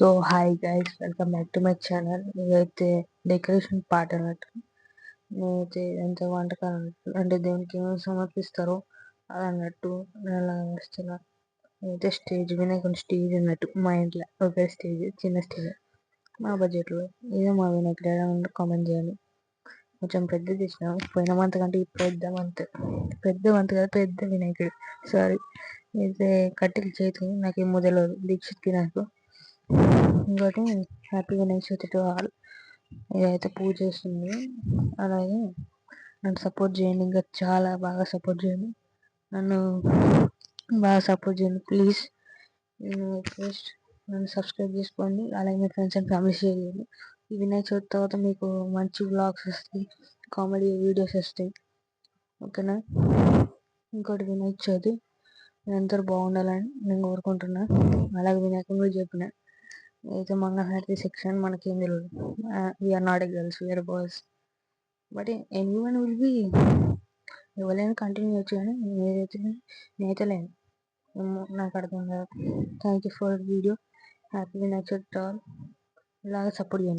So hi guys, welcome back to my channel. ఇదైతే decoration part అన్నట్టు. నేనైతే ఎంత వంటకాలు అంటే దేవునికి ఏమేమి సమర్పిస్తారో అది అన్నట్టు నేను అలా వేస్తున్నా. అయితే స్టేజ్ వినాయకుని స్టేజ్ అన్నట్టు మా ఇంట్లో ఒక స్టేజ్, చిన్న స్టేజ్ మా బడ్జెట్లో. ఇదే మా వినాయకుడు ఎలా ఉందో కామెంట్ చేయండి. కొంచెం పెద్ద చేసినాం, పోయిన మంత్ కంటే పెద్ద మంత్ కాదు, పెద్ద వినాయకుడు. సారీ, అయితే కట్టెలు చేతి నాకేమో తెలియదు, దీక్షిత్కి నాకు. ఇంకోటి happy Vinayaka Chavithi to all. ఇదైతే పూజ చేస్తుంది. అలాగే నన్ను సపోర్ట్ చేయండి, ఇంకా చాలా బాగా సపోర్ట్ చేయండి, నన్ను బాగా సపోర్ట్ చేయండి ప్లీజ్. రిక్వెస్ట్, నన్ను సబ్స్క్రైబ్ చేసుకోండి, అలాగే మీ ఫ్రెండ్స్ అండ్ ఫ్యామిలీ షేర్ చేయండి. ఈ వినాయక చవితి తర్వాత మీకు మంచి వ్లాగ్స్ వస్తాయి, కామెడీ వీడియోస్ వస్తాయి, ఓకేనా. ఇంకోటి వినాయక చవితి అందరూ బాగుండాలని నేను కోరుకుంటున్నా. అలాగే వినాయకుని కూడా చెప్పిన అయితే మంగళహారతి సెక్షన్ మనకేం తెలియదు, we are not a girls, we are boys. But anyone will be, ఎవరైనా కంటిన్యూ చేయొచ్చు, కానీ నేనైతే లేను. నాకు అర్థం కాదు. Thank you for video. Happy Vinayaka Chavithi all. ఇలాగే సపోర్ట్ చేయండి.